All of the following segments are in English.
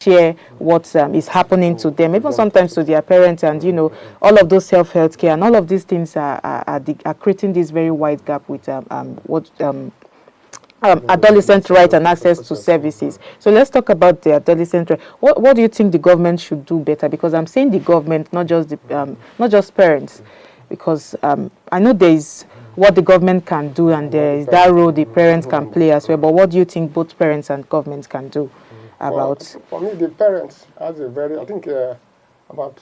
share what is happening to them, even sometimes to their parents, and all of those self-health care and all of these things are creating this very wide gap with adolescent right and access to services. So let's talk about the adolescent right. What do you think the government should do better? Because I'm saying the government, not just the not just parents, because I know there is what the government can do and there is that role the parents can play as well. But what do you think both parents and government can do about? For me, the parents has a very, I think about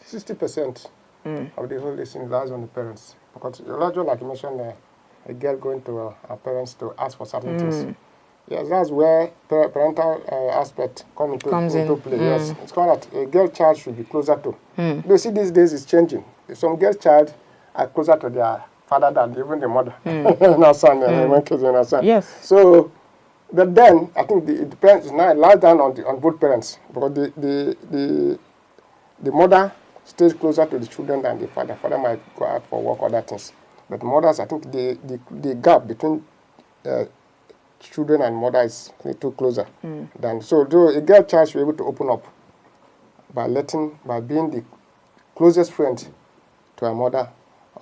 60% of the whole thing lies on the parents. Because largely, like you mentioned, a girl going to her parents to ask for certain things. Yes, that's where parental aspect comes into play. Yes, it's called that a girl child should be closer to. You see, these days it's changing. Some girl child are closer to their father than even the mother. Yes. So, but then I think it depends. Now it lies down on both parents, because the mother stays closer to the children than the father. Father might go out for work or other things. But mothers, I think the gap between children and mother is a little closer. So a girl child should be able to open up by being the closest friend to her mother,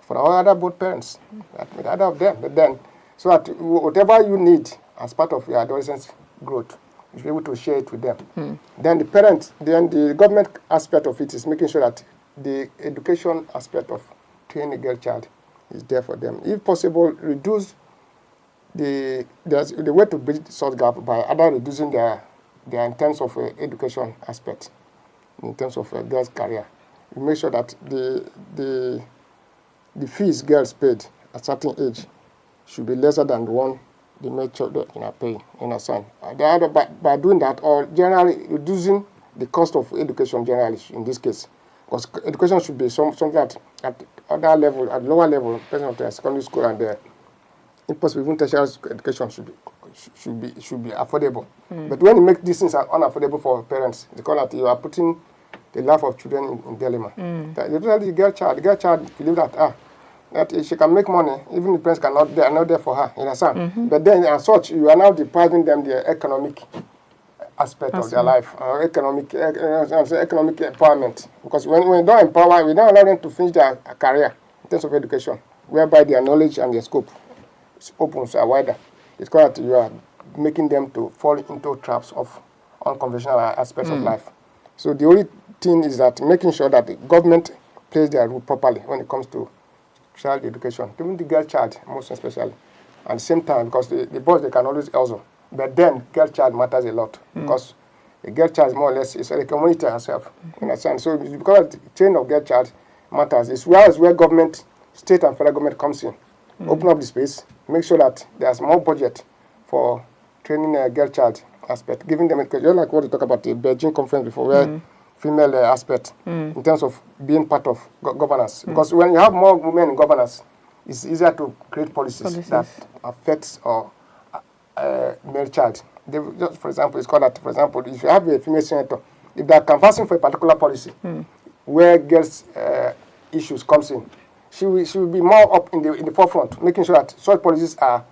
for all other both parents, either of them. But then, so that whatever you need as part of your adolescence growth, you should be able to share it with them. Then the parents, then the government aspect of it is making sure that the education aspect of training a girl child is there for them. If possible, reduce the way to bridge such gap by either reducing their in terms of education aspect, in terms of a girl's career. We make sure that the fees girls paid at certain age should be lesser than the one the male children are paying in a son. By doing that, or generally reducing the cost of education generally in this case, because education should be something that at other level, at lower level, depending on the secondary school and the impossible, even tertiary education should be affordable. But when you make these things unaffordable for parents, they call that you are putting the life of children in dilemma. The girl child believe that she can make money, even the parents they are not there for her, you understand? But then as such, you are now depriving them the economic aspect of their life, economic empowerment. Because when we don't empower, we don't allow them to finish their career in terms of education, whereby their knowledge and their scope opens are wider. It's called that you are making them to fall into traps of unconventional aspects of life. So the only thing is that making sure that the government plays their role properly when it comes to child education, even the girl child most especially. At the same time, because the boys, they can always also. But then girl child matters a lot, because a girl child more or less is a community herself. You understand? So because the chain of girl child matters, it's where government, state and federal government comes in. Open up the space, make sure that there's more budget for training a girl child aspect, giving them, because just like what we talked about the Beijing conference before, where female aspect in terms of being part of governance. Because when you have more women in governance, it's easier to create policies. That affects male child. Just for example, it's called that, for example, if you have a female senator, if they are canvassing for a particular policy where girls' issues comes in, she will be more up in the forefront, making sure that such policies are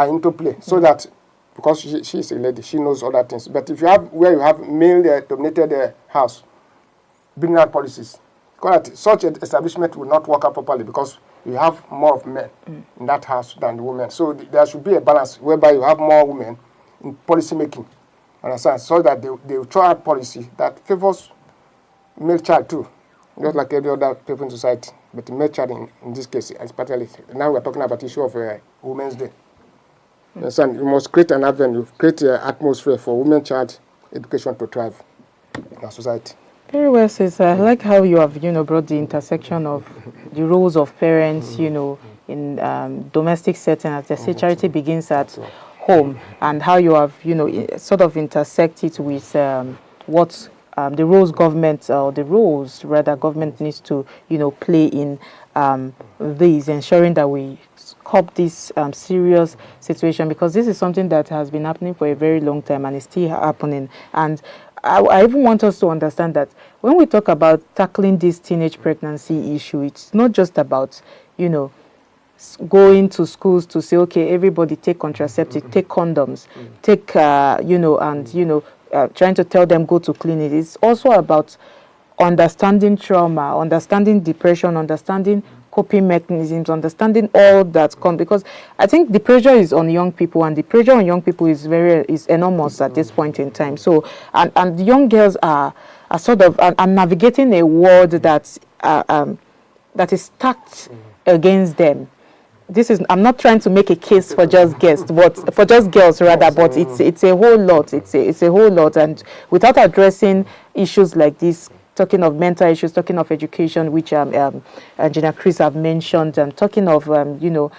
into play, so that, because she is a lady, she knows other things. But if you have where you have male-dominated house, bringing out policies, such an establishment will not work out properly, because you have more of men in that house than the women. So there should be a balance whereby you have more women in policy making, understand? So that they will try out policy that favors male child too, just like every other people in society. But the male child in this case, especially now we're talking about the issue of Women's Day. Understand? You must create an avenue, create an atmosphere for women child education to thrive in our society. Very well said, sir. I like how you have, brought the intersection of the roles of parents, in domestic setting. As they say, charity begins at home, and how you have, sort of intersected with what the roles government, or the roles rather government needs to, play in these, ensuring that we curb this serious situation, because this is something that has been happening for a very long time and is still happening. And I even want us to understand that when we talk about tackling this teenage pregnancy issue, it's not just about, going to schools to say, okay, everybody take contraceptives, take condoms, take, trying to tell them go to clinic. It's also about understanding trauma, understanding depression, understanding coping mechanisms, understanding all that comes, because I think the pressure is on young people, and the pressure on young people is enormous at this point in time. So and the young girls are sort of are navigating a world that is stacked against them. I'm not trying to make a case for just girls, but for just girls rather, but it's a whole lot. It's a whole lot, and without addressing issues like this, talking of mental issues, talking of education, which Engineer Chris have mentioned, and talking of roles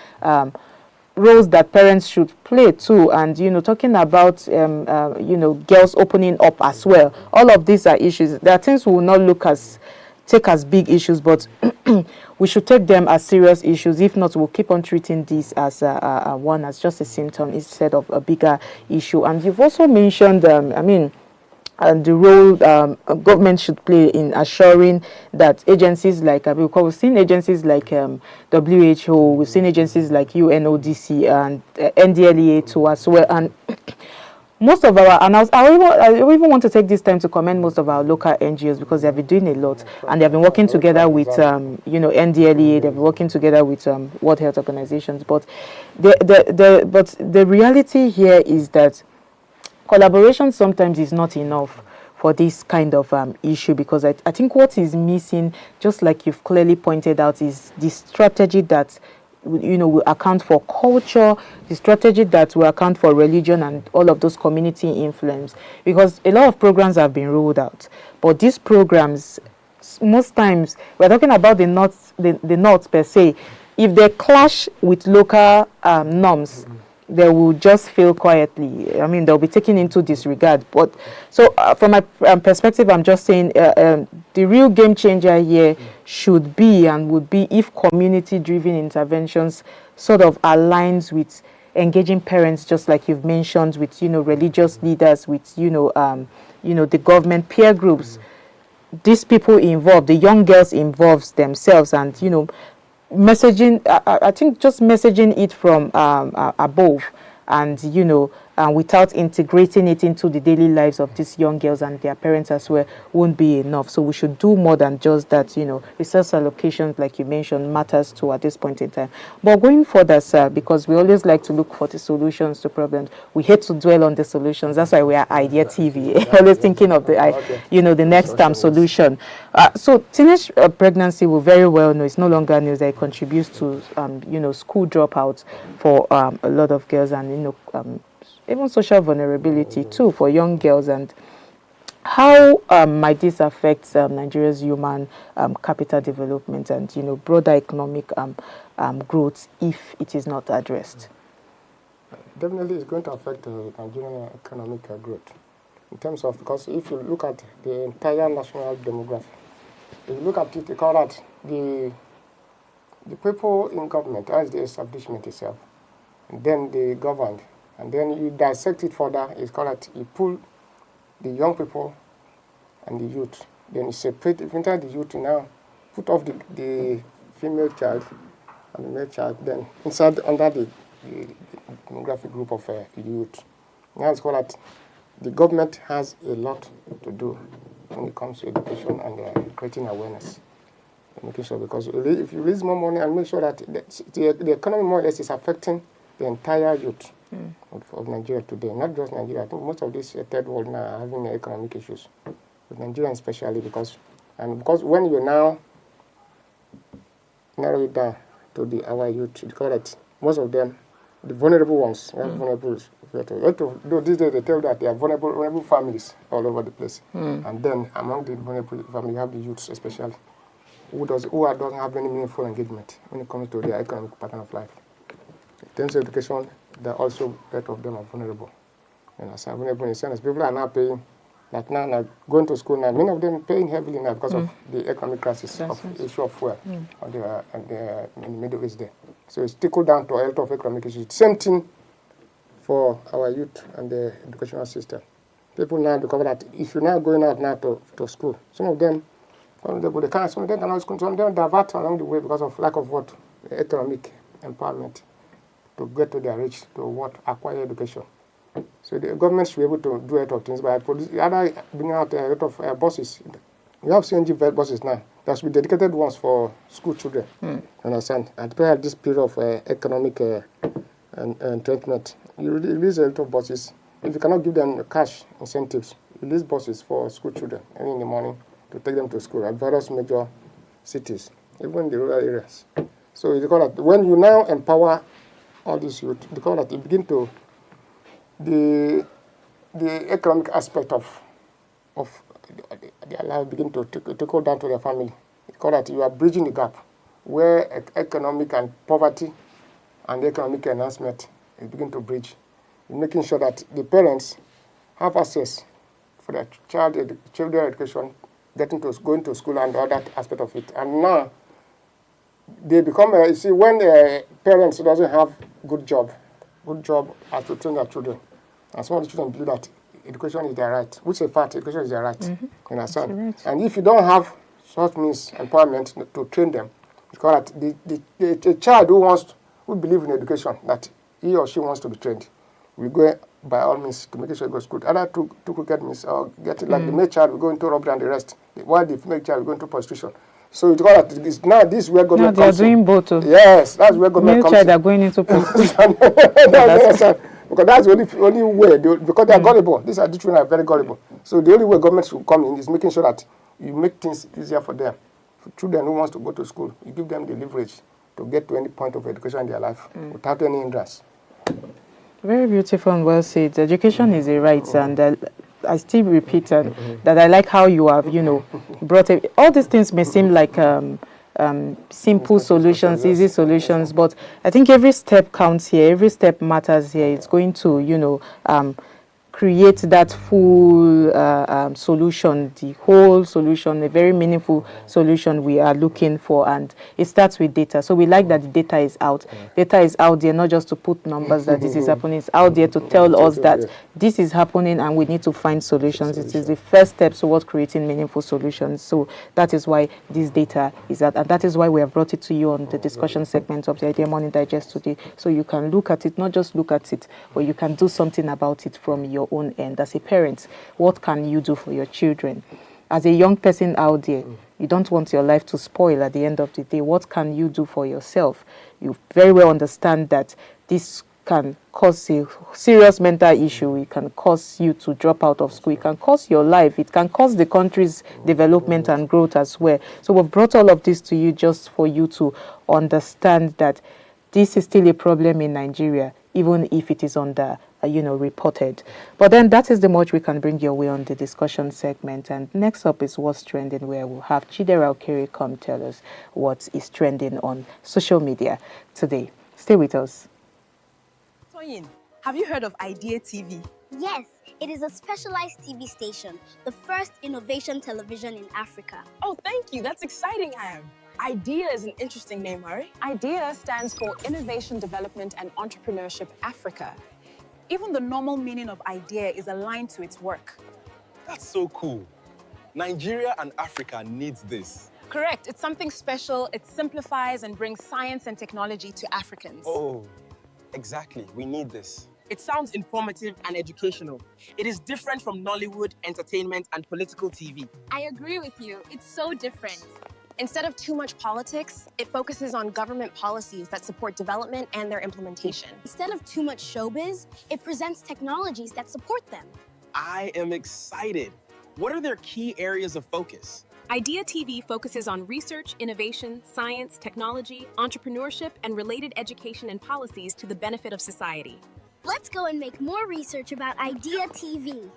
that parents should play too, and talking about girls opening up as well. All of these are issues. There are things we will not take as big issues, but we should take them as serious issues. If not, we'll keep on treating this as as just a symptom instead of a bigger issue. And you've also mentioned, the role government should play in assuring that agencies like, we've seen agencies like WHO, we've seen agencies like UNODC and NDLEA too as well. And most of our, and I even want to take this time to commend most of our local NGOs, because they have been doing a lot, and they have been working together with, NDLEA, they've been working together with World Health Organizations. But the reality here is that collaboration sometimes is not enough for this kind of issue, because I think what is missing, just like you've clearly pointed out, is the strategy that will account for culture, the strategy that will account for religion and all of those community influence. Because a lot of programs have been rolled out, but these programs, most times, we're talking about the north per se. If they clash with local norms, they will just fail quietly. I mean, they'll be taken into disregard. But so from my perspective, I'm just saying the real game changer here should be and would be if community-driven interventions sort of aligns with engaging parents, just like you've mentioned, with religious leaders, with the government, peer groups. These people involved, the young girls involved themselves, and messaging, I think just messaging it from above, and without integrating it into the daily lives of these young girls and their parents as well, won't be enough. So we should do more than just that. Resource allocations, like you mentioned, matters too at this point in time. But going further, sir, because we always like to look for the solutions to problems, we hate to dwell on the solutions. That's why we are Idea TV, always thinking of the next solution. So teenage pregnancy, we very well know, it's no longer news that it contributes to school dropouts for a lot of girls, and even social vulnerability too for young girls. And how might this affect Nigeria's human capital development and broader economic growth if it is not addressed? Definitely, it's going to affect Nigerian economic growth in terms of, because if you look at the entire national demography, if you look at it, they call that the people in government as the establishment itself, and then they governed. And then you dissect it further, it's called that you pull the young people and the youth. Then you separate, if you enter the youth, you now put off the female child and the male child, then inside, under the demographic group of youth. Now it's called that the government has a lot to do when it comes to education and creating awareness. Making sure, because if you raise more money and make sure that the economy more or less is affecting the entire youth of Nigeria today, not just Nigeria. I think most of these third world now are having economic issues, with Nigeria especially, because when you now narrow it down to our youth, because that most of them, the vulnerable ones, vulnerable. These days they tell that they are vulnerable families all over the place, and then among the vulnerable families, you have the youths especially, who doesn't have any meaningful engagement when it comes to their economic pattern of life. In terms of education, they're also, a lot of them are vulnerable. So vulnerable in the sense people are now paying, like now going to school now, many of them paying heavily now because of the economic crisis, of issue of fuel in the Middle East there. So it's trickled down to a lot of economic issues. Same thing for our youth and the educational system. People now discover that if you're now going out now to school, some of them cannot school, some of them divert along the way because of lack of what? Economic empowerment to get to their reach to acquire education. So the government should be able to do a lot of things by bringing out a lot of buses. We have CNG buses now. There should be dedicated ones for school children. Understand? And at this period of economic entrenchment, you release a lot of buses. If you cannot give them cash incentives, release buses for school children early in the morning to take them to school at various major cities, even in the rural areas. So they call that when you now empower all these youth, they call that you begin to the economic aspect of their life begin to trickle down to their family. They call that you are bridging the gap where economic and poverty and economic enhancement is begin to bridge. You're making sure that the parents have access for their children education, going to school and all that aspect of it. And now they become, you see, when parents doesn't have good job as to train their children, and some of the children believe that education is their right, which is a fact, education is their right. You understand? Right. And if you don't have such means empowerment to train them, because the child who believes in education, that he or she wants to be trained, will go by all means to make sure he goes good. Either to cricket means or get it, like the male child will go into robbery and the rest, while the female child will go into prostitution. So it's called that now this is where government comes in. They are doing both. Yes, that's where government comes in. Male child are going into prostitution. Because that's the only way, because they are gullible. These are the children are very gullible. So the only way government should come in is making sure that you make things easier for them. For children who wants to go to school, you give them the leverage to get to any point of education in their life without any hindrance. Very beautiful and well said. Education is a right, and I still repeat that I like how you have, brought it. All these things may seem like simple solutions, easy solutions, but I think every step counts here. Every step matters here. It's going to, create that full solution, the whole solution, a very meaningful solution we are looking for, and it starts with data. So we like that the data is out. Data is out there not just to put numbers that this is happening, it's out there to tell us that this is happening and we need to find solutions. It is the first step towards creating meaningful solutions. So that is why this data is out, and that is why we have brought it to you on the discussion segment of the Idea Morning Digest today. So you can look at it, not just look at it, but you can do something about it from your own end. As a parent, what can you do for your children? As a young person out there, you don't want your life to spoil at the end of the day. What can you do for yourself? You very well understand that this can cause a serious mental issue. It can cause you to drop out of school. It can cause your life. It can cause the country's development and growth as well. So we've brought all of this to you just for you to understand that this is still a problem in Nigeria, even if it is under reported. But then that is the much we can bring your way on the discussion segment. And next up is What's Trending, where we'll have Chidera Okere come tell us what is trending on social media today. Stay with us. Toyin, have you heard of Idea TV? Yes, it is a specialized TV station, the first innovation television in Africa. Oh, thank you. That's exciting, Am. IDEA is an interesting name, Hari. IDEA stands for Innovation Development and Entrepreneurship Africa. Even the normal meaning of idea is aligned to its work. That's so cool. Nigeria and Africa needs this. Correct. It's something special. It simplifies and brings science and technology to Africans. Oh, exactly. We need this. It sounds informative and educational. It is different from Nollywood, entertainment, and political TV. I agree with you. It's so different. Instead of too much politics, it focuses on government policies that support development and their implementation. Instead of too much showbiz, it presents technologies that support them. I am excited. What are their key areas of focus? Idea TV focuses on research, innovation, science, technology, entrepreneurship, and related education and policies to the benefit of society. Let's go and make more research about Idea TV.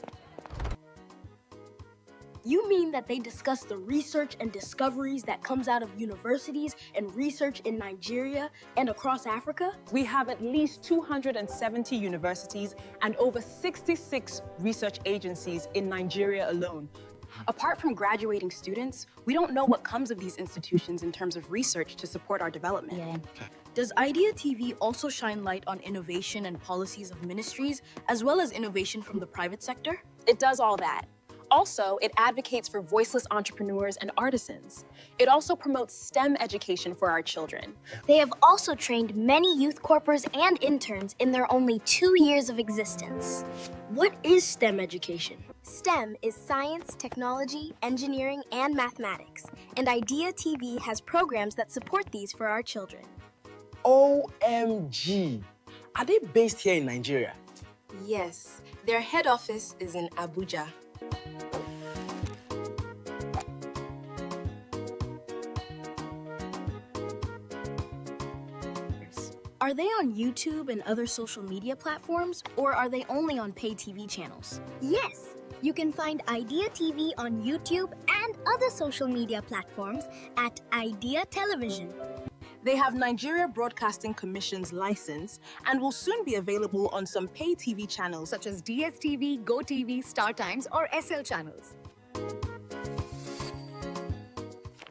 You mean that they discuss the research and discoveries that comes out of universities and research in Nigeria and across Africa? We have at least 270 universities and over 66 research agencies in Nigeria alone. Apart from graduating students, we don't know what comes of these institutions in terms of research to support our development. Does Idea TV also shine light on innovation and policies of ministries, as well as innovation from the private sector? It does all that. Also, it advocates for voiceless entrepreneurs and artisans. It also promotes STEM education for our children. They have also trained many youth corpers and interns in their only 2 years of existence. What is STEM education? STEM is science, technology, engineering, and mathematics, and IDEA TV has programs that support these for our children. OMG! Are they based here in Nigeria? Yes, their head office is in Abuja. Are they on YouTube and other social media platforms, or are they only on pay TV channels? Yes, you can find IDEA TV on YouTube and other social media platforms at IDEA Television. They have Nigeria Broadcasting Commission's license and will soon be available on some pay TV channels such as DSTV, GoTV, StarTimes, or SL channels.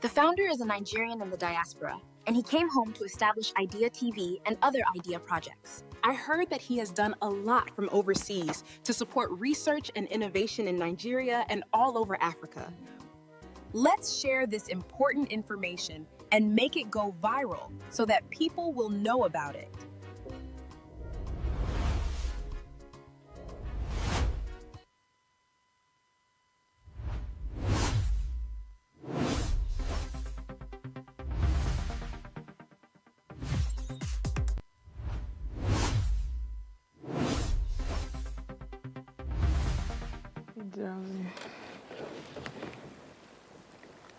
The founder is a Nigerian in the diaspora, and he came home to establish IDEA TV and other IDEA projects. I heard that he has done a lot from overseas to support research and innovation in Nigeria and all over Africa. Let's share this important information and make it go viral so that people will know about it.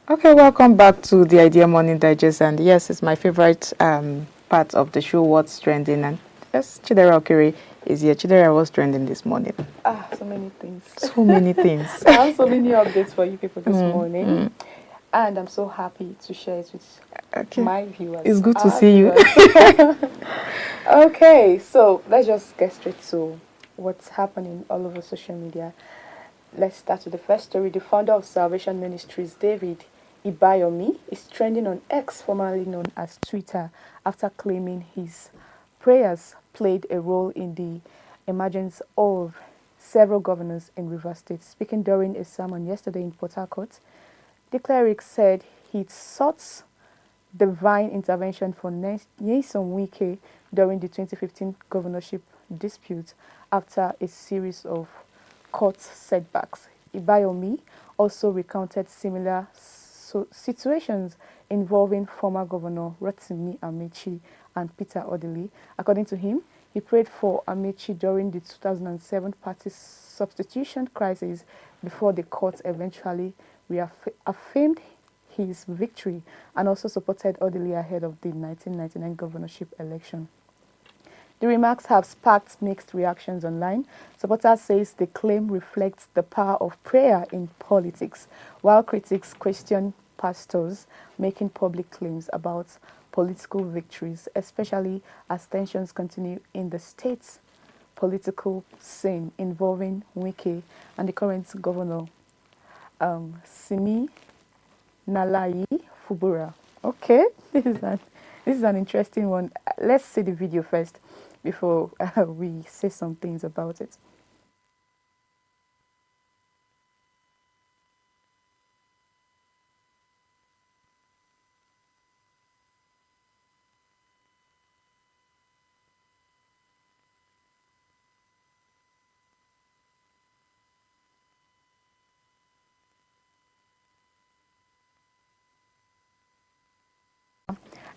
Okay, welcome back to the Idea Morning Digest, and yes, it's my favorite part of the show, What's Trending, and yes, Chidera Okiri is here. Chidera, what's trending this morning? So many things. So many things. I have so many updates for you people this morning, and I'm so happy to share it with my viewers. It's good to see you. Okay, so let's just get straight to what's happening all over social media. Let's start with the first story. The founder of Salvation Ministries, David IBIYEOMIE, is trending on X, formerly known as Twitter, after claiming his prayers played a role in the emergence of several governors in Rivers State. Speaking during a sermon yesterday in Port Harcourt, the cleric said he sought divine intervention for Nyesom WIKE during the 2015 governorship dispute after a series of court setbacks. IBIYEOMIE also recounted similar situations involving former Governor Rotimi Amechi and Peter ODILI. According to him, he prayed for Amechi during the 2007 party substitution crisis before the court eventually reaffirmed his victory, and also supported ODILI ahead of the 1999 governorship election. The remarks have sparked mixed reactions online. Supporters say the claim reflects the power of prayer in politics, while critics question pastors making public claims about political victories, especially as tensions continue in the state's political scene involving WIKE and the current governor, Simi Nalayi Fubura. Okay, this is an interesting one. Let's see the video first before we say some things about it.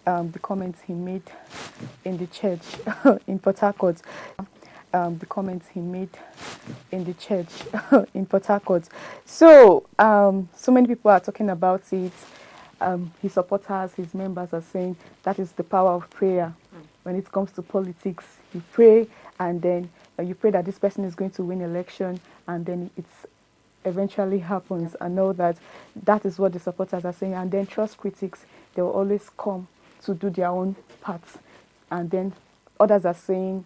The comments he made in the church in Port Harcourt. The comments he made in the church in Port Harcourt. So, so many people are talking about it. His supporters, his members are saying that is the power of prayer. When it comes to politics, you pray, and then you pray that this person is going to win election, and then it's eventually happens. I know that is what the supporters are saying, and then trust critics, they will always come to do their own parts, and then others are saying,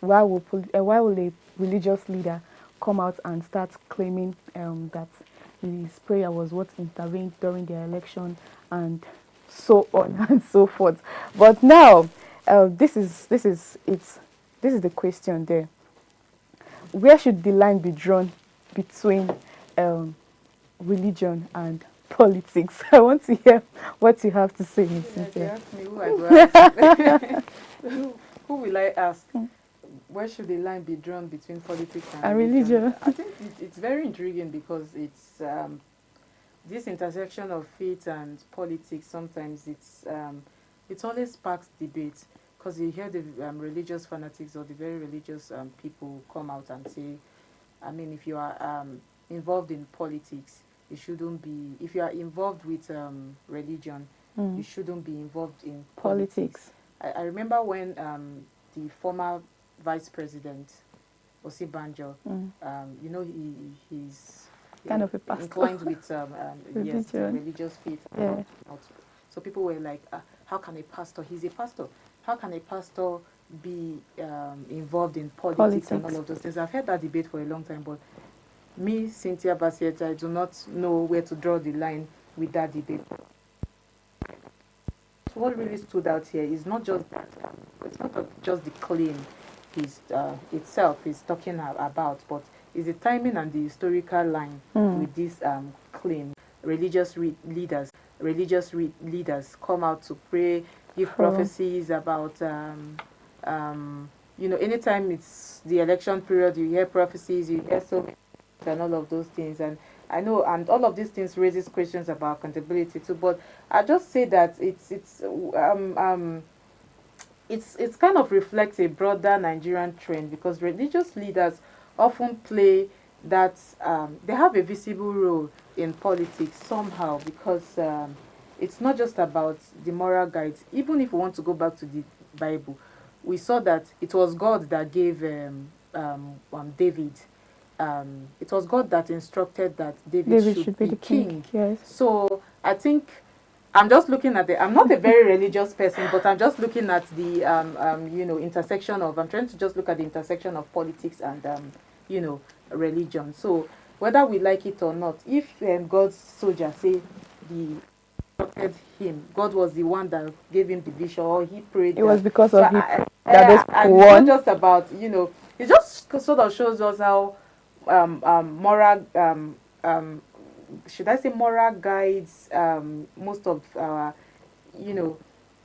why will a religious leader come out and start claiming that his prayer was what intervened during the election, and so on and so forth. But now, this is the question there. Where should the line be drawn between religion and politics. I want to hear what you have to say, Ms. Cynthia. If you ask me who I go ask, who will I ask? Where should the line be drawn between politics and religion? I think it's very intriguing because it's this intersection of faith and politics. Sometimes it always sparks debate because you hear the religious fanatics or the very religious people come out and say, I mean, if you are involved in politics, you shouldn't be. If you are involved with religion, you shouldn't be involved in politics. I remember when the former Vice President Osibanjo, you know, he's kind of a pastor. Inclined with yes, religious faith. Yeah. So people were like, how can a pastor? He's a pastor. How can a pastor be involved in politics and all of those things? I've heard that debate for a long time, but me, Cynthia Basiet, I do not know where to draw the line with that debate. So what really stood out here is not just that, it's not just the claim itself is talking about, but is the timing and the historical line with this claim. Religious leaders come out to pray, give prophecies about you know, anytime it's the election period, you hear prophecies, you hear so many and all of those things. And I know, and all of these things raises questions about accountability too. But I just say that it's kind of reflects a broader Nigerian trend because religious leaders often play that they have a visible role in politics somehow because it's not just about the moral guides. Even if we want to go back to the Bible, we saw that it was God that gave David. It was God that instructed that David should be the king. Yes. So I think I'm just looking at I'm not a very religious person, but I'm just looking at the you know, intersection of. I'm trying to just look at the intersection of politics and you know, religion. So whether we like it or not, if God's soldier say him, God was the one that gave him the vision, or he prayed. It was because so of him that it's not just about, you know, it just sort of shows us how moral should I say moral guides most of our, you know,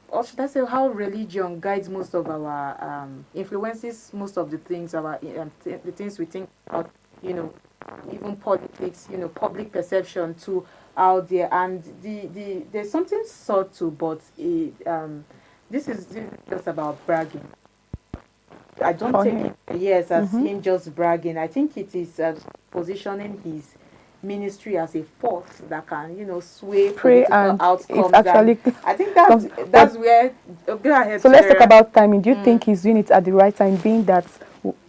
or should I say how religion guides most of our influences most of the things the things we think about, you know, even politics, you know, public perception too out there. And there's something subtle, but this is just about bragging. I don't take it as him just bragging. I think it is positioning his ministry as a force that can, you know, sway political outcomes. Actually, I think that's where. Go ahead. So let's talk about timing. Do you think he's doing it at the right time, being that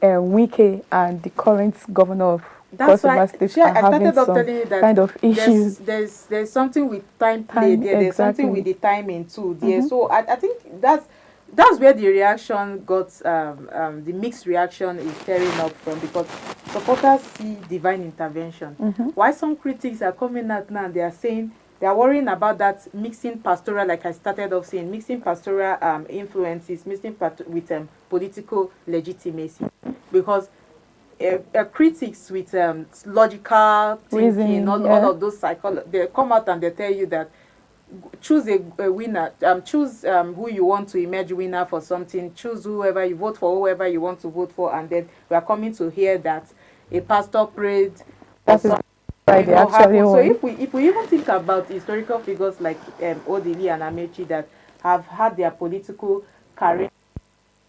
WIKE and the current governor of Cross River State are having some kind of issues? There's something with time play there. There's something with the timing too there. So I think that's where the reaction got, the mixed reaction is tearing up from, because supporters see divine intervention. Why some critics are coming out now, they are saying, they are worrying about that mixing pastoral, like I started off saying, mixing pastoral influences, mixing with political legitimacy. Because critics with logical thinking, all of those psychology, they come out and they tell you that choose a winner, choose who you want to emerge winner for something, choose whoever you vote for, whoever you want to vote for, and then we are coming to hear that a pastor prayed or something. So if we even think about historical figures like ODILI and AMAECHI that have had their political career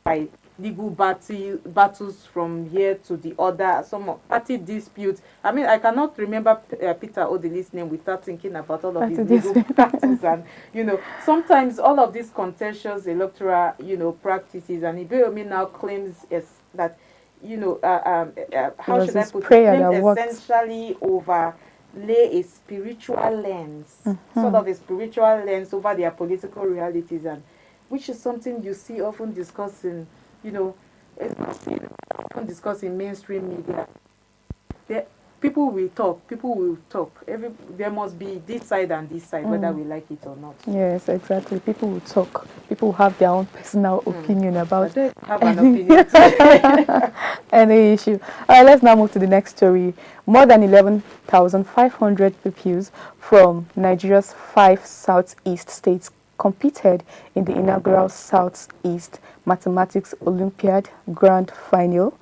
by legal battles from here to the other, some party disputes. I mean, I cannot remember Peter Odili's name without thinking about all of these legal battles. And, you know, sometimes all of these contentious electoral, you know, practices, and IBIYEOMIE now claims that, you know, how should I put it? Claims essentially overlay a spiritual lens, sort of a spiritual lens over their political realities, and which is something you see often discussing. You know, it's often discussed in mainstream media. people will talk. People will talk. There must be this side and this side, whether we like it or not. Yes, exactly. People will talk. People will have their own personal opinion about have an opinion any issue. Let's now move to the next story. More than 11,500 pupils from Nigeria's 5 southeast states competed in the inaugural Southeast Mathematics Olympiad Grand Final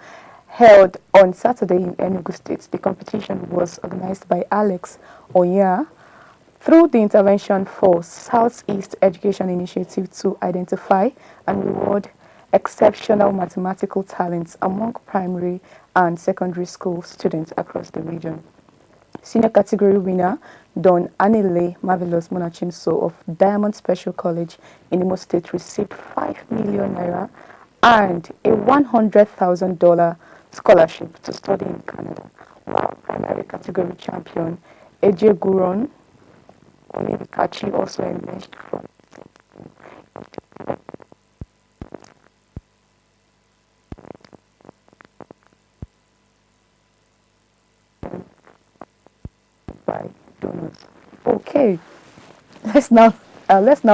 held on Saturday in Enugu State. The competition was organized by Alex Onya through the Intervention for Southeast Education Initiative to identify and reward exceptional mathematical talents among primary and secondary school students across the region. Senior category winner Don Anile Marvelous Monachinso of Diamond Special College in Imo State received 5 million naira and a $100,000 scholarship to study in Canada, while primary category champion Eje Guron Onikachi also emerged from by donors. Okay, let's now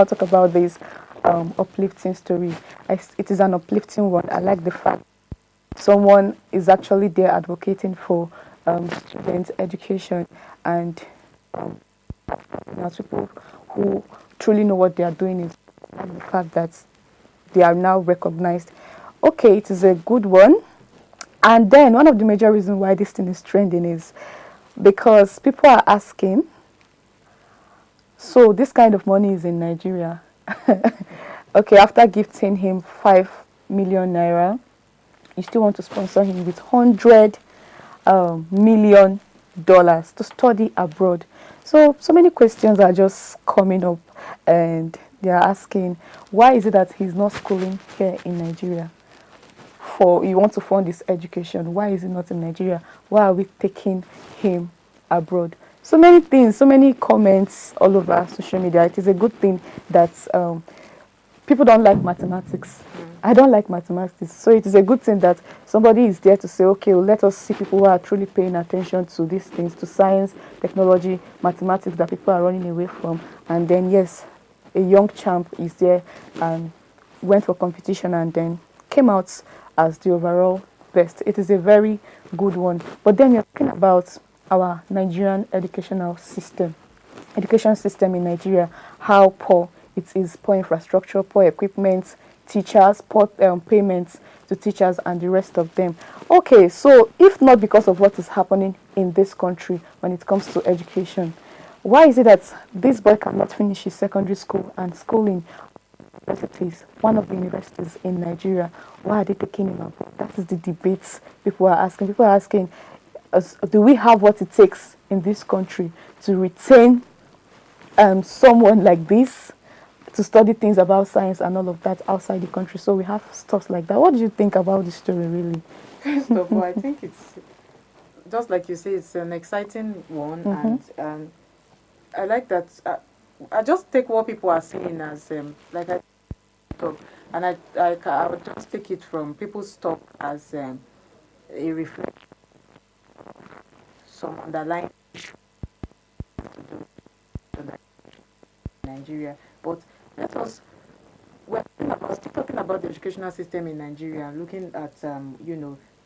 talk about this uplifting story. It is an uplifting one. I like the fact someone is actually there advocating for student education and people who truly know what they are doing is the fact that they are now recognized. Okay, it is a good one. And then one of the major reasons why this thing is trending is because people are asking, so this kind of money is in Nigeria. Okay, after gifting him 5 million naira, you still want to sponsor him with $100 million to study abroad. So many questions are just coming up, and they are asking, why is it that he's not schooling here in Nigeria? You want to fund his education, why is he not in Nigeria? Why are we taking him abroad? So many things, so many comments all over social media. It is a good thing that people don't like mathematics. I don't like mathematics. So it is a good thing that somebody is there to say, okay, well, let us see people who are truly paying attention to these things, to science, technology, mathematics that people are running away from. And then, yes, a young champ is there and went for competition and then came out as the overall best. It is a very good one. But then you're talking about our Nigerian education system in Nigeria, how poor it is, poor infrastructure, poor equipment, teachers, poor payments to teachers and the rest of them. Okay, so if not because of what is happening in this country when it comes to education, why is it that this boy cannot finish his secondary school and schooling universities, one of the universities in Nigeria? Why are they taking him abroad? That is the debates people are asking. People are asking, do we have what it takes in this country to retain someone like this to study things about science and all of that outside the country? So we have stuff like that. What do you think about this story, really? First of all, I think it's, just like you say, it's an exciting one, and I like that. I just take what people are saying as, like I talk, and I would just take it from people's talk as a reflection, some underlying issue to Nigeria. But let us, we're still talking about the educational system in Nigeria, looking at,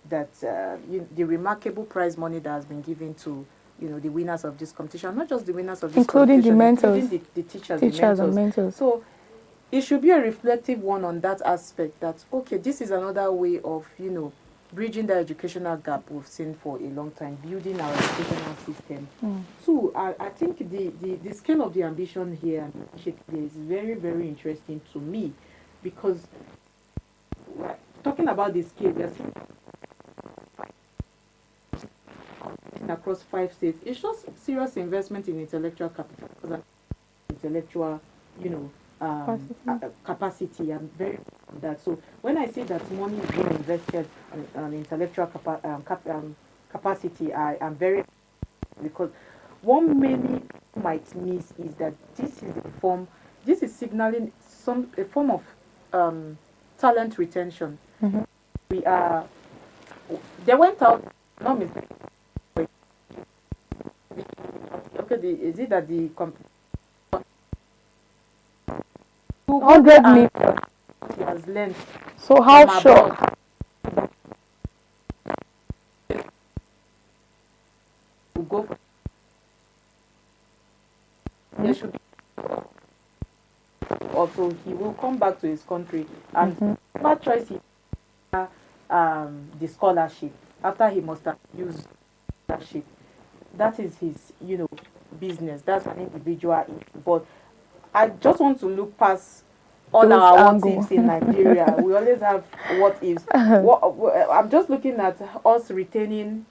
the remarkable prize money that has been given to, the winners of this competition, not just the winners of this including competition, the mentors, including the teachers and mentors. So it should be a reflective one on that aspect, that, okay, this is another way of, bridging the educational gap we've seen for a long time, building our educational system. So I think the scale of the ambition here is very, very interesting to me, because talking about the scale, we are seeing across 5 states. It shows serious investment in intellectual capital, because intellectual, capacity. I'm very on that. So when I say that money is being invested on intellectual capacity, I am very, because what many might miss is that this is signaling a form of talent retention. They went out, not mistake, okay, is it that the 100 million. he has learned? So how sure? To go. There should be. Also, he will come back to his country and whatever choice he the scholarship after he must have used scholarship. That is his, business. That's an individual issue. But I just want to look past all Those our what angles. ifs in Nigeria. We always have what ifs. I'm just looking at us retaining,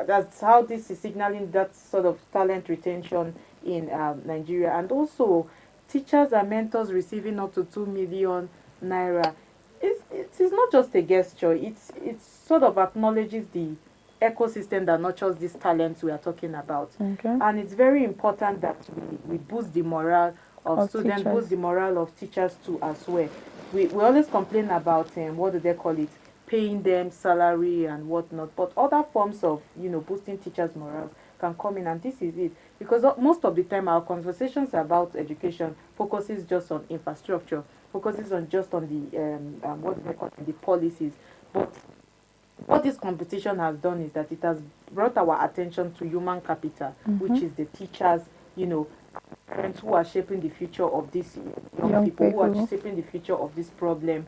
that's how this is signaling that sort of talent retention in Nigeria. And also, teachers and mentors receiving up to 2 million naira. It is not just a gesture. It sort of acknowledges the ecosystem that nurtures these talents we are talking about. Okay. And it's very important that we boost the morale of students, teachers. boost the morale of teachers too as well. We always complain about what do they call it, paying them salary and whatnot, but other forms of boosting teachers' morale can come in, and this is it. Because most of the time our conversations about education focuses just on infrastructure, focuses on just on the what do they call it, the policies. But what this competition has done is that it has brought our attention to human capital, which is the teachers, parents who are shaping the future of these young people, who are shaping the future of this problem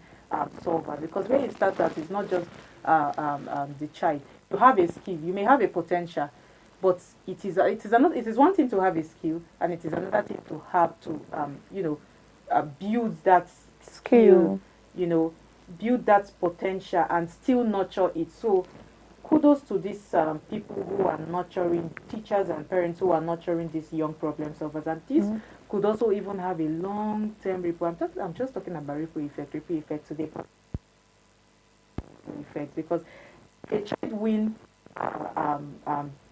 solver. Because when you start out, it's not just the child. You have a skill, you may have a potential, but it is one thing to have a skill, and it is another thing to have to build that skill, build that potential and still nurture it. So kudos to these people who are nurturing, teachers and parents who are nurturing these young problem solvers. And this could also even have a long-term ripple. I'm just talking about ripple effect today. Effect, because a child win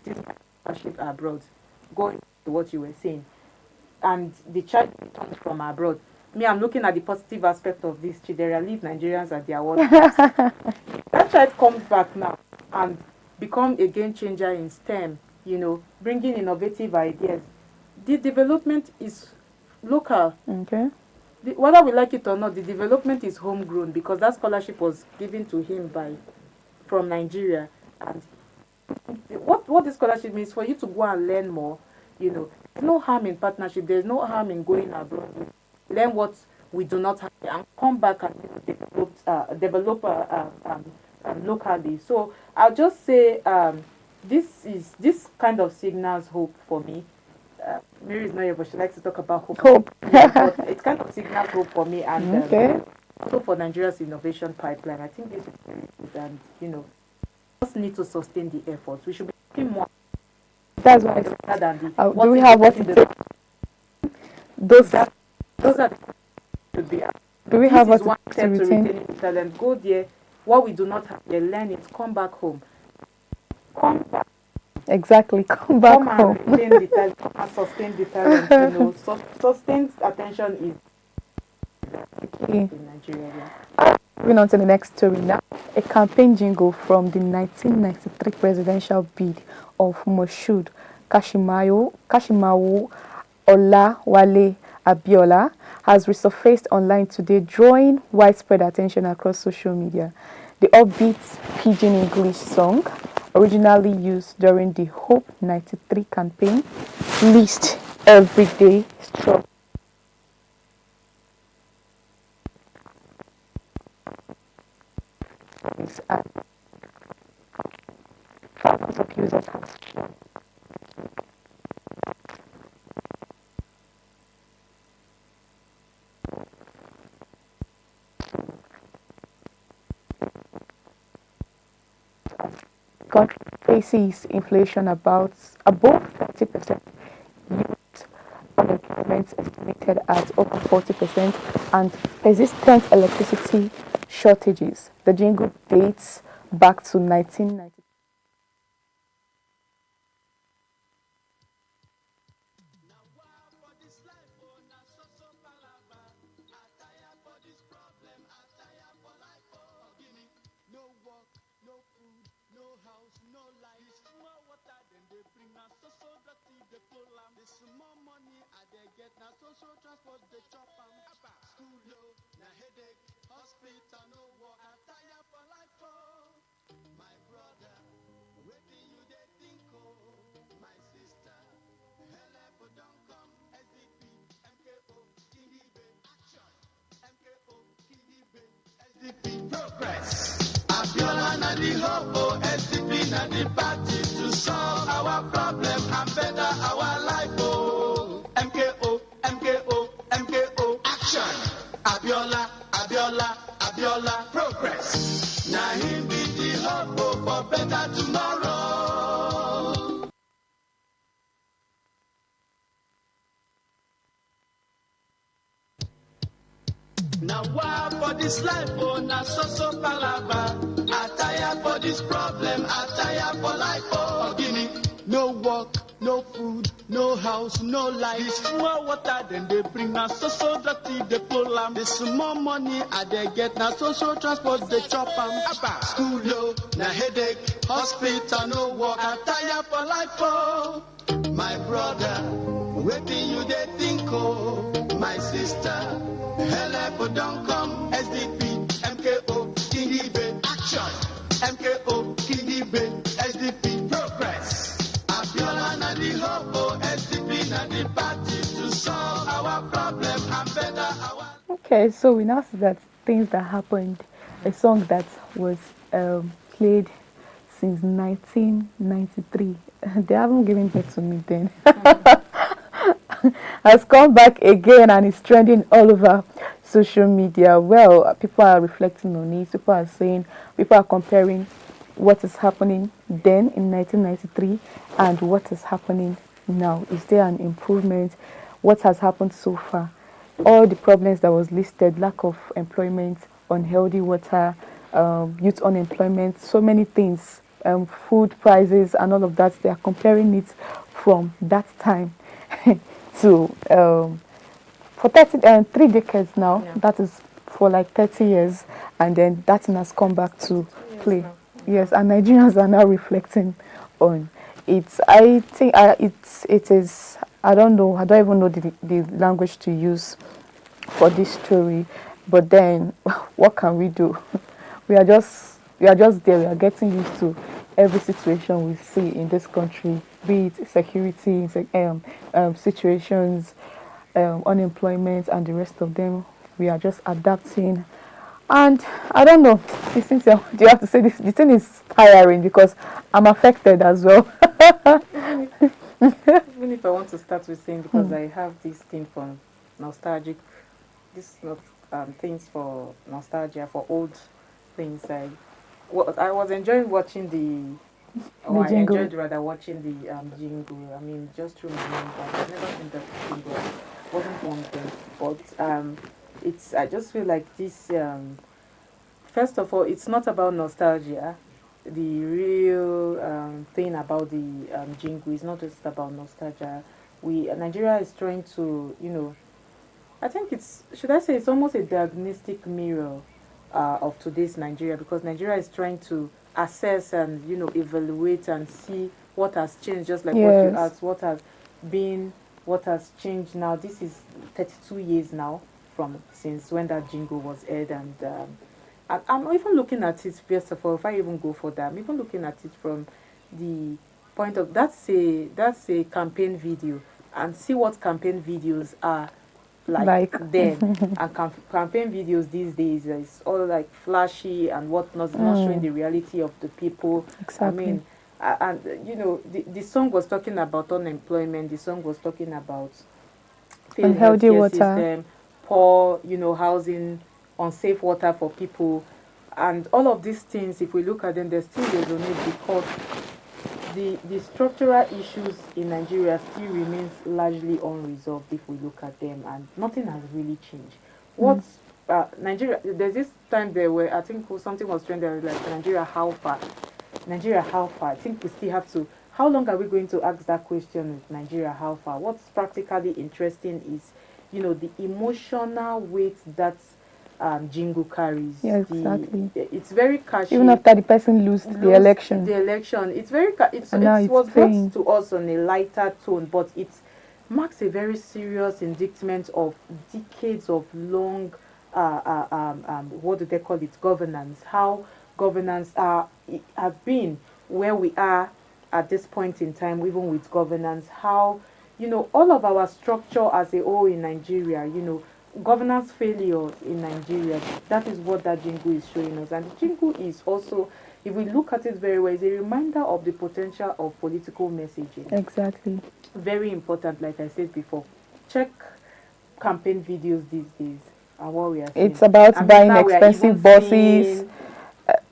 this scholarship abroad, going to what you were saying, and the child returns from abroad. Me, I'm looking at the positive aspect of this. There leave Nigerians at their worst. That child comes back now and become a game changer in STEM, bringing innovative ideas. The development is local. Okay. Whether we like it or not, the development is homegrown, because that scholarship was given to him from Nigeria. And what this scholarship means for you to go and learn more, there's no harm in partnership. There's no harm in going abroad. Learn what we do not have and come back and develop locally. So I'll just say this kind of signals hope for me. Mary is not here, but she likes to talk about hope. Yeah, but it kind of signals hope for me, and also for Nigeria's innovation pipeline. I think this is very good, and just need to sustain the efforts. We should be looking more. That's why. Do we have what it takes? Those are should be. Do we have what one step to retain talent? Go there. What we do not have, they learn it. Come back home. Come back. Exactly. Come back home. And retain the talent. And sustain the talent. Sustained attention is in Nigeria. Moving on to the next story now. A campaign jingle from the 1993 presidential bid of Moshood Kashimawo Olawale Abiola has resurfaced online today, drawing widespread attention across social media. The upbeat pidgin English song, originally used during the Hope 93 campaign, list everyday struggle. Thousands of users have shown. Country faces inflation above 30%, youth unemployment estimated at over 40%, and persistent electricity shortages. The jingle dates back to 1990. they bring now so dirty they pull am. This more money I they get now social transport they chop am. School low, na headache, hospital no work, I tire for life oh. My brother, waiting you they think oh. My sister, help don't come. SDP, MKO, Kinibe, action. MKO, Kinibe, SDP, progress. Abiola na the hope, SDP na the party to solve our problem and better our life oh. MKO, MKO, MKO, action. Abiola, Abiola, Abiola, progress. Now him be the hope for better tomorrow. Now why for this life, oh, now so palava. I tire for this problem, I tire for life, oh. Guinea, no work, no food, no house, no life. This small water, then they bring now so dirty, they pull am. This more money, I they get now social transport, they chop am. School low, na headache, hospital, no work, I tire for life, oh. My brother, waiting you they think, oh. My sister, help don't come. SDP, MKO, Kinibe, action. MKO, Kinibe, SDP, progress. Abiola na the hope, SDP na the party to solve our problem and better our. Okay, so we now see that things that happened, a song that was played since 1993. They haven't given birth to me then. Has come back again and is trending all over social media. Well, people are reflecting on it. People are saying, people are comparing what is happening then in 1993 and what is happening now. Is there an improvement? What has happened so far? All the problems that was listed, lack of employment, unhealthy water, youth unemployment, so many things, food prices and all of that, they are comparing it from that time to for 3 decades now. Yeah. That is for like 30 years, and then that thing has come back to play. Yes, and Nigerians are now reflecting on it. I think it is. I don't know. I don't even know the language to use for this story. But then, what can we do? We are just there. We are getting used to every situation we see in this country, be it security, situations, unemployment, and the rest of them. We are just adapting. And I don't know, since you have to say this, the thing is tiring because I'm affected as well. Even if I want to start with saying, because I have this thing for nostalgic, things for nostalgia, for old things. I was enjoying watching I enjoyed rather watching the jingle. I mean, just through my mind, I've never seen that jingle. Wasn't one thing, but I just feel like this. First of all, it's not about nostalgia. The real thing about the jingle is not just about nostalgia. Nigeria is trying to, I think it's almost a diagnostic mirror of today's Nigeria, because Nigeria is trying to assess and evaluate and see what has changed, just like what you asked, what has changed now. This is 32 years now since when that jingle was aired, and I'm even looking at it, first of all, if I even go for that, I'm even looking at it from the point of that's a campaign video, and see what campaign videos are like then. And campaign videos these days is all like flashy and whatnot, not showing the reality of the people. Exactly. I mean, and the song was talking about unemployment. The song was talking about unhealthy water system, poor, housing, unsafe water for people, and all of these things. If we look at them, they're still resonate because the structural issues in Nigeria still remains largely unresolved if we look at them, and nothing has really changed. Nigeria, there's this time there where I think something was trending like Nigeria how far? Nigeria how far? I think we still have to, how long are we going to ask that question with Nigeria how far? What's practically interesting is, the emotional weight that jingle carries. Yeah, exactly. It's very catchy. Even after the person loses the election. The election, it's very it was brought to us on a lighter tone, but it marks a very serious indictment of decades of long, what do they call it, governance. How governance has been where we are at this point in time, even with governance. How, you know, all of our structure as a whole in Nigeria, you know, governance failure in Nigeria, that is what that jingle is showing us. And the jingle is also, if we look at it very well, is a reminder of the potential of political messaging. Exactly. Very important, like I said before. Check campaign videos these days and what we are seeing. It's about buying expensive buses,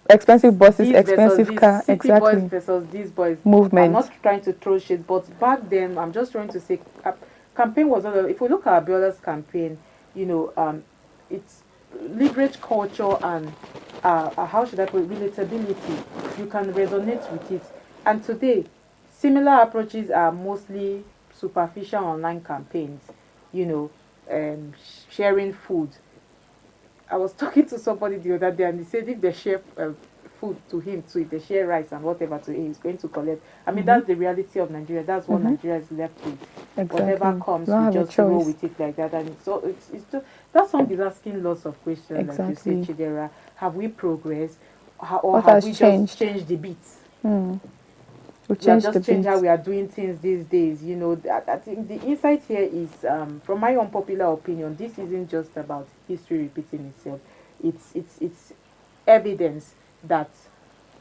expensive car. City exactly. boys versus these boys. Movement. I'm not trying to throw shit, but back then, I'm just trying to say, campaign was all. If we look at Abiola's campaign, you know, it's liberate culture and how should I put it, relatability. You can resonate with it. And today, similar approaches are mostly superficial online campaigns. You know, sharing food. I was talking to somebody the other day, and he said if they share food to him too, if they share rice and whatever to him, he's going to collect. I mean, that's the reality of Nigeria. That's what Nigeria is left with. Exactly. Whatever comes, we just roll with it like that. And so it's just, that song is asking lots of questions. Exactly. Like you said, Chidera. Have we progressed, or have we just changed the beats? We have just changed how we are doing things these days. You know, I think the insight here is, from my unpopular opinion, this isn't just about history repeating itself. It's evidence that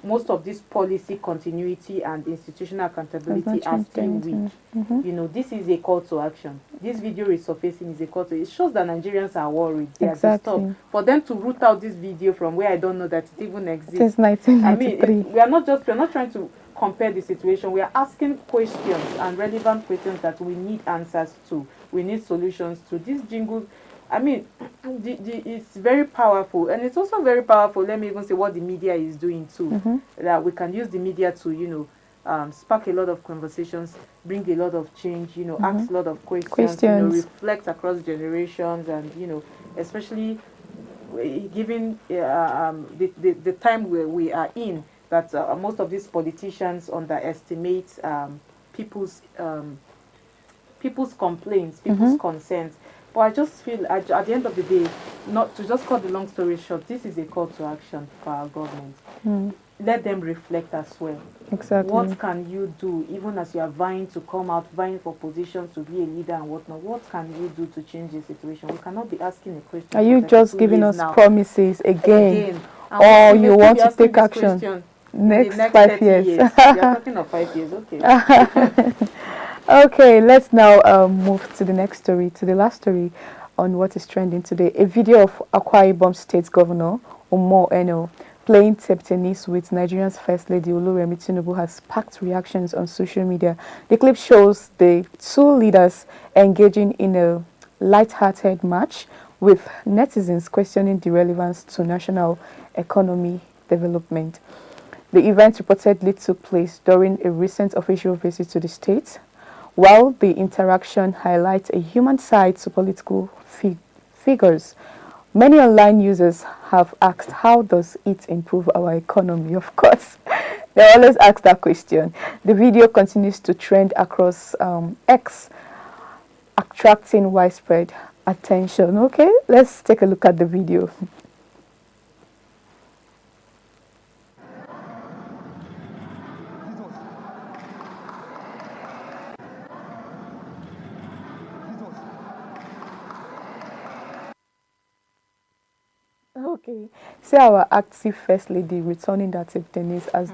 most of this policy continuity and institutional accountability are still weak. You know, this is a call to action. This video resurfacing is a call to. It shows that Nigerians are worried. They are disturbed. For them to root out this video from where I don't know that it even exists. Since 1993. I mean, we are not trying to compare the situation. We are asking questions and relevant questions that we need answers to. We need solutions to. These jingles, I mean, it's very powerful, and it's also very powerful. Let me even say what the media is doing too. That we can use the media to, you know, spark a lot of conversations, bring a lot of change. You know, ask a lot of questions. You know, reflect across generations, and you know, especially given the time where we are in. That most of these politicians underestimate people's complaints, people's concerns. But I just feel, at the end of the day, not to just cut the long story short, this is a call to action for our government. Let them reflect as well. Exactly. What can you do, even as you are vying to come out, vying for positions to be a leader and whatnot? What can you do to change the situation? We cannot be asking a question. Are you just giving us promises again? Or you want to take action? Next 5 years. You're talking of 5 years, okay. Okay, let's now move to the next story, to the last story on what is trending today. A video of Akwa Ibom State Governor Omo playing table tennis with Nigeria's First Lady OLUREMI TINUBU has sparked reactions on social media. The clip shows the two leaders engaging in a light-hearted match, with netizens questioning the relevance to national economy development. The event reportedly took place during a recent official visit to the state. While the interaction highlights a human side to political figures, many online users have asked, how does it improve our economy? Of course, they always ask that question. The video continues to trend across X, attracting widespread attention. Okay, let's take a look at the video. Okay, see our active First Lady returning that table tennis as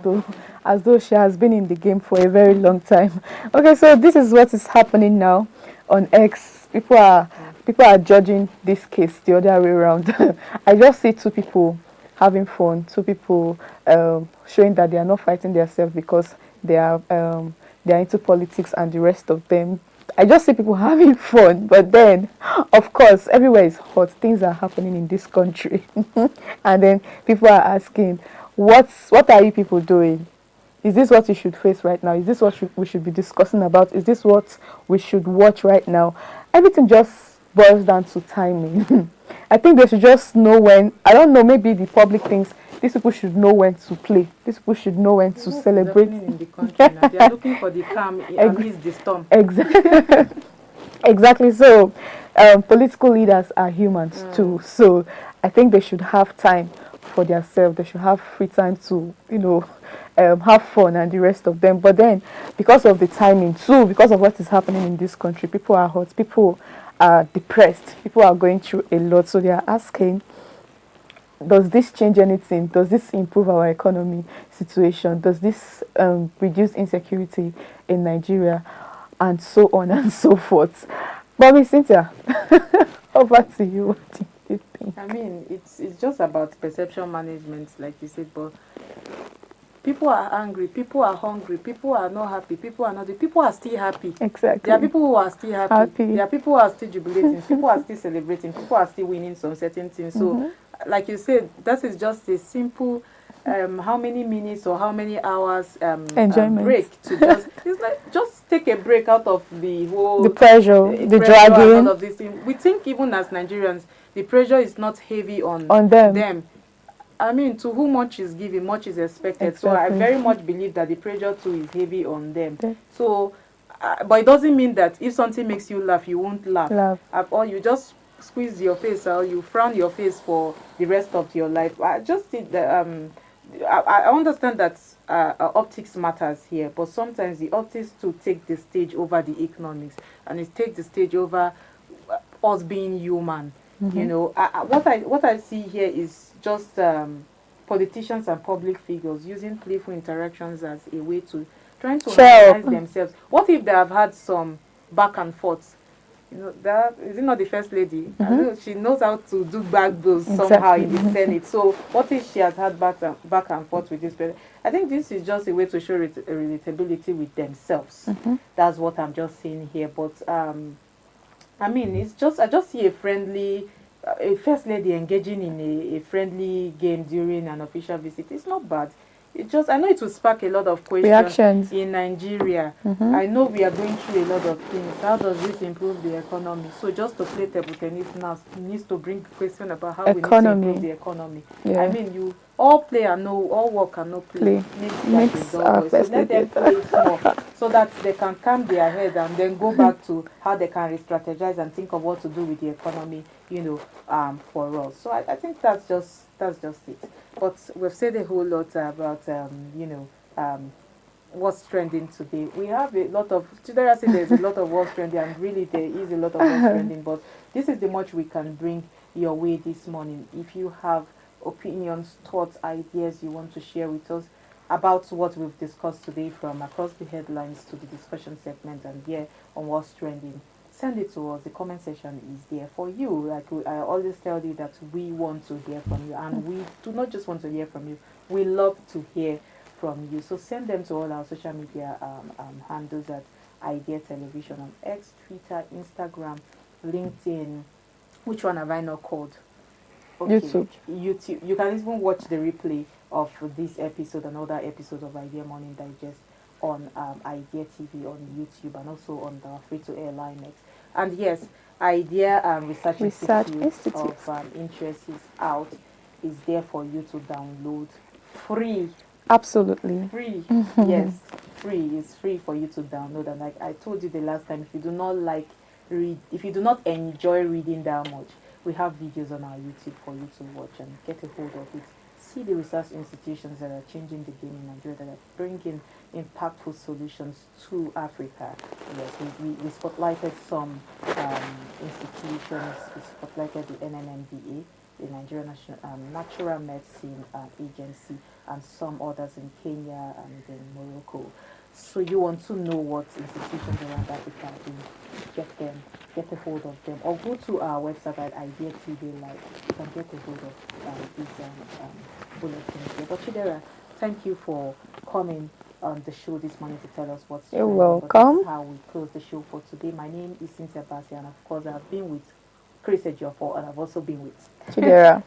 though she has been in the game for a very long time. Okay, so this is what is happening now on X. People are judging this case the other way around. I just see two people having fun, two people showing that they are not fighting themselves because they are into politics, and the rest of them. I just see people having fun, but then, of course, everywhere is hot. Things are happening in this country. And then people are asking, what are you people doing? Is this what we should face right now? Is this what we should be discussing about? Is this what we should watch right now? Everything just boils down to timing. I think they should just know when, I don't know, maybe the public thinks these people should know when to play. These people should know when to celebrate. In the country now. They are looking for the calm amidst the storm. Exactly. Exactly. So, political leaders are humans too. So, I think they should have time for themselves. They should have free time to, have fun and the rest of them. But then, because of the timing too, because of what is happening in this country, people are hot. People are depressed. People are going through a lot. So they are asking, does this change anything? Does this improve our economy situation? Does this reduce insecurity in Nigeria? And so on and so forth. But Miss Cynthia, over to you. What do you think? I mean, it's just about perception management, like you said, but people are angry, people are hungry, people are not happy, people are still happy. Exactly. There are people who are still happy. There are people who are still jubilating, people are still celebrating, people are still winning some certain things. So, like you said, that is just a simple how many minutes or how many hours enjoyment break to just it's like just take a break out of the whole pressure, the dragging, and all of these things. We think even as Nigerians the pressure is not heavy on them. I mean, to whom much is given, much is expected. Exactly. So I very much believe that the pressure too is heavy on them. So but it doesn't mean that if something makes you laugh, you won't laugh. Or you just squeeze your face or you frown your face for the rest of your life. I just think that I understand that optics matters here, but sometimes the optics to take the stage over the economics, and it takes the stage over us being human. You know, what I see here is just politicians and public figures using playful interactions as a way to trying to organize themselves. What if they have had some back and forth? You know, that is it not the first lady? I know she knows how to do back those somehow in the Senate. So what if she has had back and forth with this person? I think this is just a way to show relatability with themselves. That's what I'm just saying here. But I mean, it's just I just see a friendly, a first lady engaging in a friendly game during an official visit. It's not bad. It just, I know it will spark a lot of questions in Nigeria. I know we are going through a lot of things. How does this improve the economy? So just to play table tennis now needs to bring question about how we need to improve the economy. I mean, you all play and no, all work and no play. Makes so let them play it more so that they can calm their head and then go back to how they can re-strategize and think of what to do with the economy, you know, for us. So I think that's just it. But we've said a whole lot about, you know, what's trending today. We have a lot of, today I say there's a lot of what's trending, and really there is a lot of what's trending, but this is the much we can bring your way this morning. If you have opinions, thoughts, ideas you want to share with us about what we've discussed today, from across the headlines to the discussion segment and here on what's trending, send it to us. The comment section is there for you. Like I always tell you that we want to hear from you, and we do not just want to hear from you, we love to hear from you. So send them to all our social media handles at Idea Television on X, Twitter, Instagram, LinkedIn. Which one have I not called? Okay. YouTube. You can even watch the replay of this episode and other episodes of Idea Morning Digest on Idea TV on YouTube, and also on the free-to-air Linex. And yes, Idea Research Institute of Interest is out. Is there for you to download free. Absolutely free. Yes, free. It's free for you to download. And like I told you the last time, if you do not if you do not enjoy reading that much, we have videos on our YouTube for you to watch and get a hold of it. See the research institutions that are changing the game in Nigeria, that are bringing impactful solutions to Africa. Yes, we spotlighted some institutions. We spotlighted the NNPC, the Nigerian Natural Medicine Agency, and some others in Kenya and in Morocco. So you want to know what institutions around Africa are doing, get a hold of them, or go to our website at Idea TV Live. You can get a hold of these bulletins here. But Chidera, thank you for coming on the show this morning to tell us what's You're welcome. That's how we close the show for today. My name is Cynthia Bassi, and of course I've been with Chris Ejiofor, and I've also been with Chidera.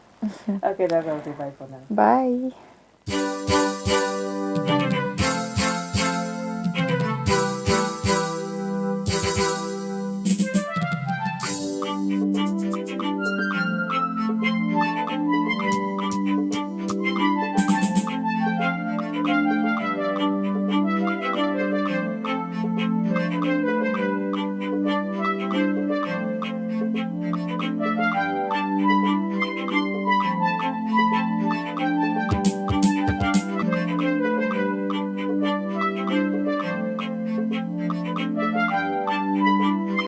Okay, that's all. Bye for now. Bye.